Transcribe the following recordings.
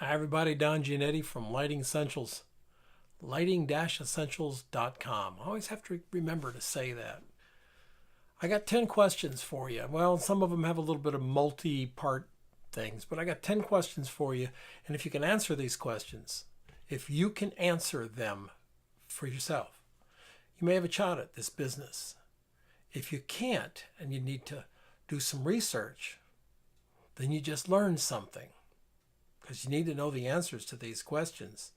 Hi everybody, Don Giannetti from Lighting Essentials, lighting-essentials.com. I always have to remember to say that. I got 10 questions for you. Well, some of them have a little bit of multi-part things, but I got 10 questions for you. And if you can answer these questions, if you can answer them for yourself, you may have a shot at this business. If you can't and you need to do some research, then you just learned something. Because you need to know the answers to these questions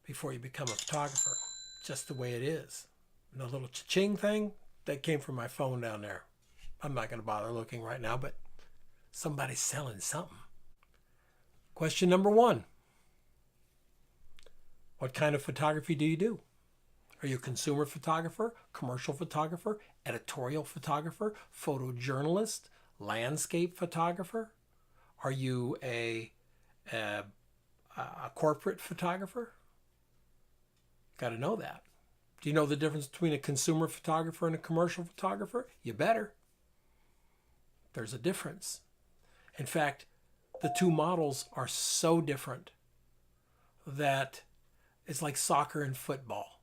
before you become a photographer. Just the way it is. And the little cha-ching thing, that came from my phone down there. I'm not going to bother looking right now, but somebody's selling something. Question number 1. What kind of photography do you do? Are you a consumer photographer, commercial photographer, editorial photographer, photojournalist, landscape photographer? Are you a corporate photographer? Got to know that. Do you know the difference between a consumer photographer and a commercial photographer? You better. There's a difference. In fact, the two models are so different that it's like soccer and football.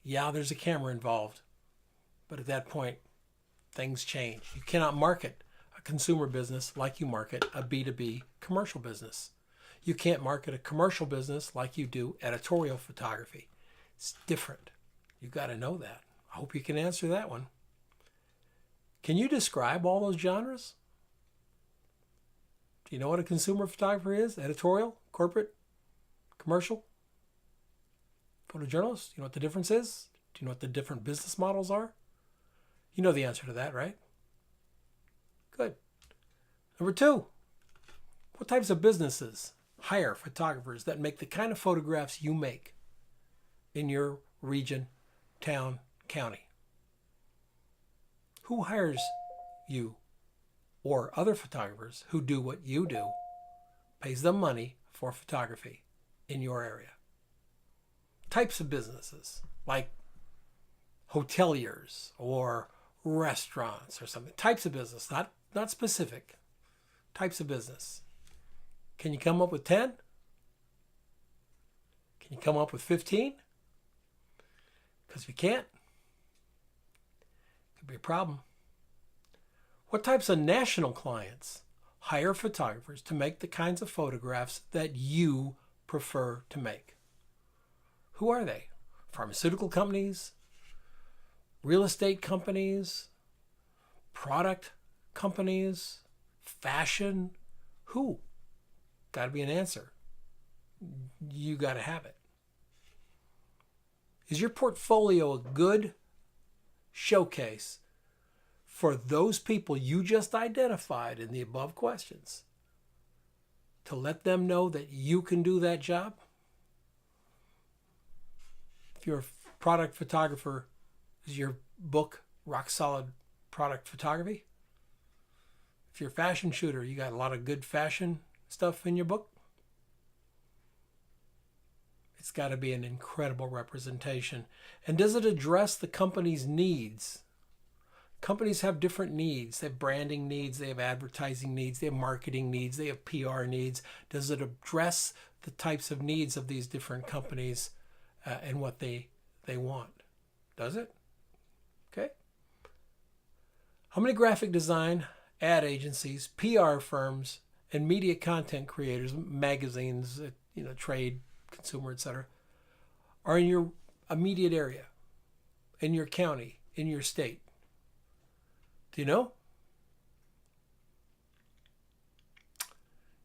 Yeah, there's a camera involved, but at that point, things change. You cannot market a consumer business like you market a B2B commercial business. You can't market a commercial business like you do editorial photography. It's different. You got to know that. I hope you can answer that one. Can you describe all those genres? Do you know what a consumer photographer is? Editorial, corporate, commercial, photojournalist? You know what the difference is? Do you know what the different business models are? You know the answer to that, right? Good. Number 2, what types of businesses hire photographers that make the kind of photographs you make in your region, town, county? Who hires you or other photographers who do what you do, pays them money for photography in your area? Types of businesses like hoteliers or restaurants or something. Types of business, not specific. Types of business. Can you come up with 10? Can you come up with 15? Because if you can't, it could be a problem. What types of national clients hire photographers to make the kinds of photographs that you prefer to make? Who are they? Pharmaceutical companies? Real estate companies? Product companies? Fashion? Who? Got to be an answer. You got to have it. Is your portfolio a good showcase for those people you just identified in the above questions to let them know that you can do that job? If you're a product photographer, is your book rock solid product photography? If you're a fashion shooter, you got a lot of good fashion stuff in your book? It's got to be an incredible representation. And does it address the company's needs? Companies have different needs. They have branding needs, they have advertising needs, they have marketing needs, they have PR needs. Does it address the types of needs of these different companies and what they want? Does it? Okay. How many graphic design, ad agencies, PR firms, and media content creators, magazines, trade, consumer, etc., are in your immediate area, in your county, in your state? Do you know?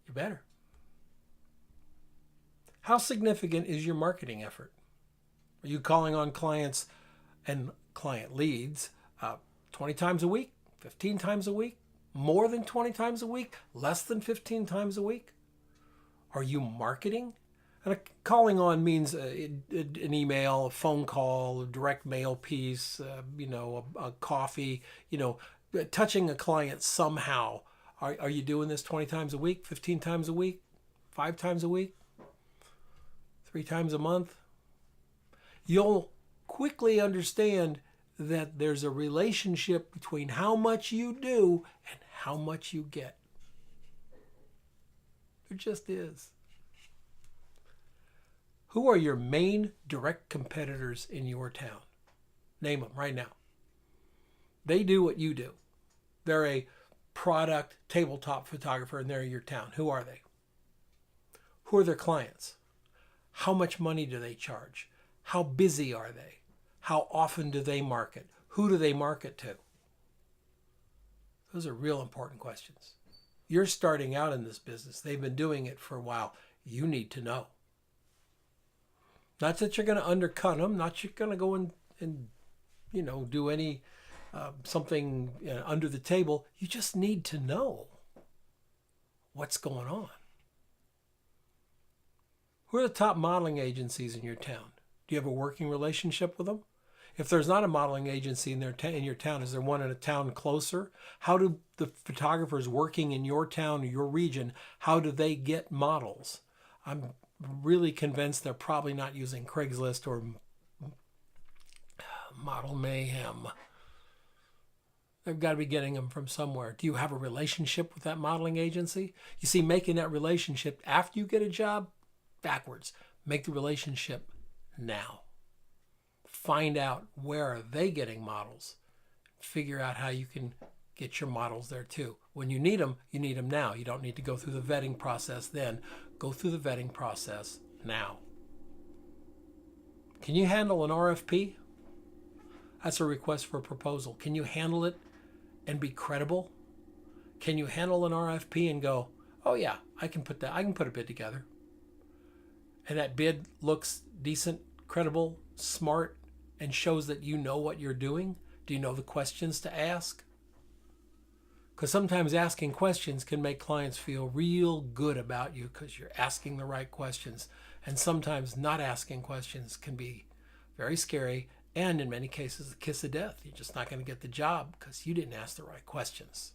You better. How significant is your marketing effort? Are you calling on clients and client leads 20 times a week, 15 times a week, more than 20 times a week, less than 15 times a week? Are you marketing? And calling on means an email, a phone call, a direct mail piece, a coffee, touching a client somehow. Are you doing this 20 times a week, 15 times a week, 5 times a week, 3 times a month? You'll quickly understand that there's a relationship between how much you do and how much you get. There just is. Who are your main direct competitors in your town? Name them right now. They do what you do. They're a product tabletop photographer and they're in your town. Who are they? Who are their clients? How much money do they charge? How busy are they? How often do they market? Who do they market to? Those are real important questions. You're starting out in this business. They've been doing it for a while. You need to know. Not that you're going to undercut them. Not that you're going to go and do any something under the table. You just need to know what's going on. Who are the top modeling agencies in your town? Do you have a working relationship with them? If there's not a modeling agency in your town, is there one in a town closer? How do the photographers working in your town or your region, how do they get models? I'm really convinced they're probably not using Craigslist or Model Mayhem. They've got to be getting them from somewhere. Do you have a relationship with that modeling agency? You see, making that relationship after you get a job, backwards. Make the relationship now. Find out where are they getting models. Figure out how you can get your models there too. When you need them now. You don't need to go through the vetting process then. Go through the vetting process now. Can you handle an RFP? That's a request for a proposal. Can you handle it and be credible? Can you handle an RFP and go, oh yeah, I can put a bid together. And that bid looks decent, credible, smart, and shows that you know what you're doing? Do you know the questions to ask? Because sometimes asking questions can make clients feel real good about you because you're asking the right questions. And sometimes not asking questions can be very scary and in many cases the kiss of death. You're just not going to get the job because you didn't ask the right questions.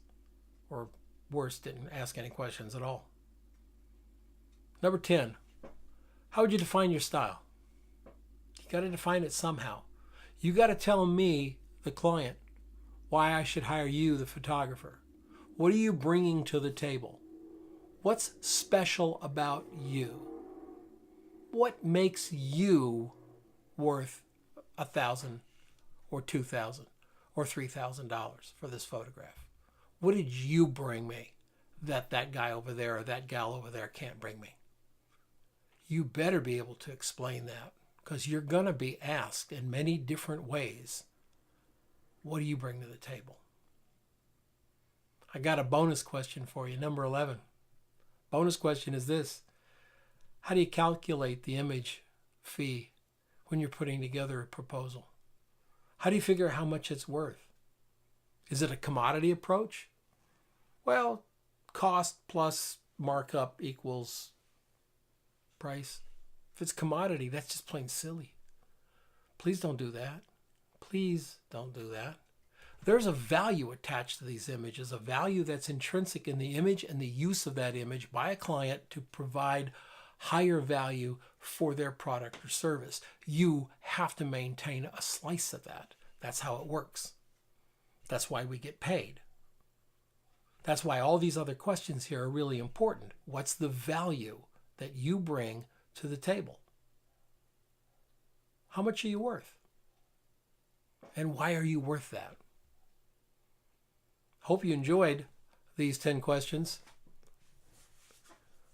Or worse, didn't ask any questions at all. Number 10, how would you define your style? You got to define it somehow. You got to tell me, the client, why I should hire you, the photographer. What are you bringing to the table? What's special about you? What makes you worth $1,000 or $2,000 or $3,000 for this photograph? What did you bring me that guy over there or that gal over there can't bring me? You better be able to explain that because you're going to be asked in many different ways, what do you bring to the table? I got a bonus question for you, number 11. Bonus question is this. How do you calculate the image fee when you're putting together a proposal? How do you figure out how much it's worth? Is it a commodity approach? Well, cost plus markup equals price. If it's commodity, that's just plain silly. Please don't do that. Please don't do that. There's a value attached to these images, a value that's intrinsic in the image and the use of that image by a client to provide higher value for their product or service. You have to maintain a slice of that. That's how it works. That's why we get paid. That's why all these other questions here are really important. What's the value that you bring to the table? How much are you worth? And why are you worth that? Hope you enjoyed these 10 questions.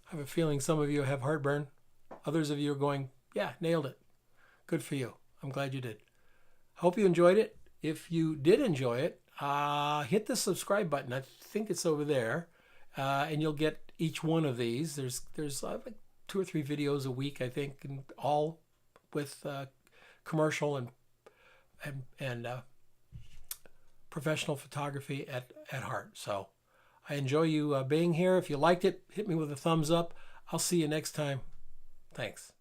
I have a feeling some of you have heartburn. Others of you are going, yeah, nailed it. Good for you. I'm glad you did. Hope you enjoyed it. If you did enjoy it, hit the subscribe button. I think it's over there. And you'll get each one of these. There's like 2 or 3 videos a week, I think, and all with commercial and professional photography at heart. So I enjoy you being here. If you liked it, hit me with a thumbs up. I'll see you next time. Thanks.